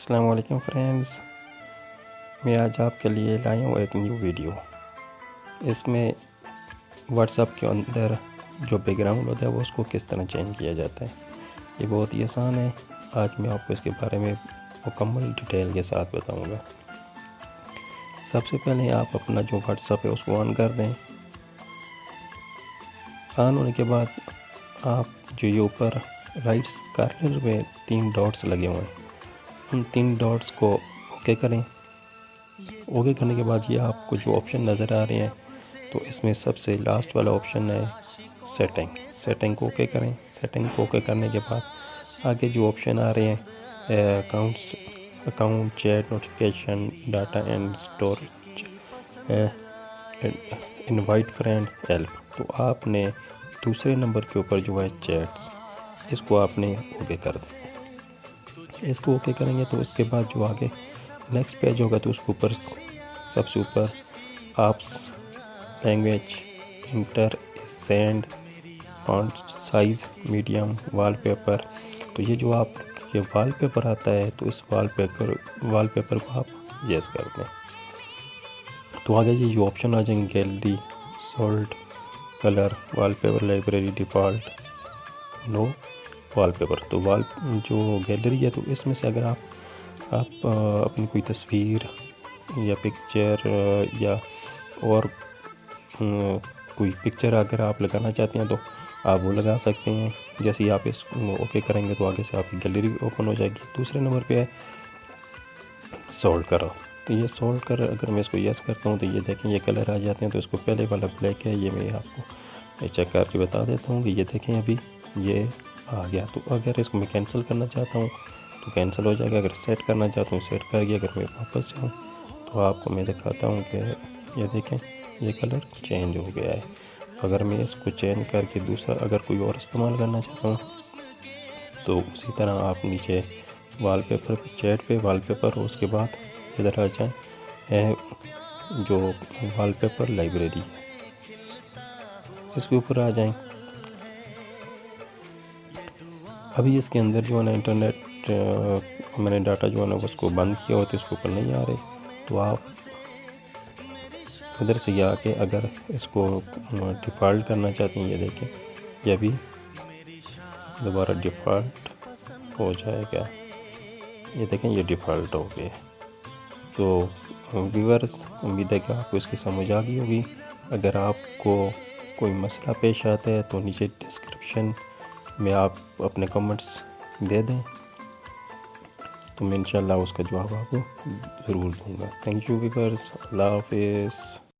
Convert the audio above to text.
अस्सलाम वालेकुम फ्रेंड्स, मैं आज आपके लिए लाया हूँ एक न्यू वीडियो। इसमें व्हाट्सएप के अंदर जो बैकग्राउंड होता है वो उसको किस तरह चेंज किया जाता है। ये बहुत ही आसान है। आज मैं आपको इसके बारे में मुकम्मल डिटेल के साथ बताऊँगा। सबसे पहले आप अपना जो व्हाट्सएप है उसको ऑन कर दें। ऑन होने के बाद आप जो ये ऊपर राइट कॉर्नर में 3 डॉट्स लगे हुए हैं, उन 3 डॉट्स को ओके करें। ओके करने के बाद ये आपको जो ऑप्शन नज़र आ रहे हैं, तो इसमें सबसे लास्ट वाला ऑप्शन है सेटिंग को ओके करें। सेटिंग को ओके करने के बाद आगे जो ऑप्शन आ रहे हैं account, chat, notification, data and storage, invite friend, help, तो आपने दूसरे नंबर के ऊपर जो है चैट्स, इसको आपने ओके कर दें। इसको ओके करेंगे तो इसके बाद जो आगे नेक्स्ट पेज होगा तो उसके ऊपर सबसे ऊपर apps, language, inter, send, font size, medium, wallpaper. तो ये जो आपके वॉलपेपर आता है तो इस वॉलपेपर को आप यस कर दें। तो आगे ये जो ऑप्शन आ जाएंगे gallery, solid, colour, wallpaper, library, default, no wallpaper. तो जो गैलरी है तो इसमें से अगर आप अपनी कोई तस्वीर या पिक्चर या और कोई पिक्चर अगर आप लगाना चाहते हैं तो आप वो लगा सकते हैं। जैसे ही आप इसको ओके करेंगे तो आगे से आपकी गैलरी ओपन हो जाएगी। दूसरे नंबर पे है सोल्ड करो। तो ये सोल्ड कर अगर मैं इसको यस करता हूँ तो ये देखें ये कलर आ जाते हैं। तो इसको पहले वाला ब्लैक है, ये मैं आपको चेक करके बता देता हूँ कि ये देखें अभी ये आ गया। तो अगर इसको मैं कैंसिल करना चाहता हूँ तो कैंसिल हो जाएगा। अगर सेट करना चाहता हूँ सेट करके अगर मैं वापस जाऊँ तो आपको मैं दिखाता हूँ कि ये देखें ये कलर चेंज हो गया है। अगर मैं इसको चेंज करके दूसरा अगर कोई और इस्तेमाल करना चाहता हूँ तो उसी तरह आप नीचे वॉलपेपर पे, चैट पे वॉलपेपर, उसके बाद इधर आ जाएँ जो वॉलपेपर लाइब्रेरी है इसके ऊपर आ जाएँ। अभी इसके अंदर जो है ना इंटरनेट मैंने डाटा जो है ना उसको बंद किया हो तो इसके ऊपर नहीं आ रहे। तो आप उधर से आके अगर इसको डिफ़ॉल्ट करना चाहते हैं, ये देखें ये भी दोबारा डिफ़ॉल्ट हो जाएगा। ये देखें ये डिफ़ॉल्ट हो गया। तो व्यूअर्स, उम्मीद है कि आपको इसकी समझ आ गई होगी। अगर आपको कोई मसला पेश आता है तो नीचे डिस्क्रिप्शन में आप अपने कमेंट्स दे दें, तो मैं इंशाल्लाह उसका जवाब आपको ज़रूर दूँगा। थैंक यू व्यूअर्स, अल्लाह हाफ़िज़।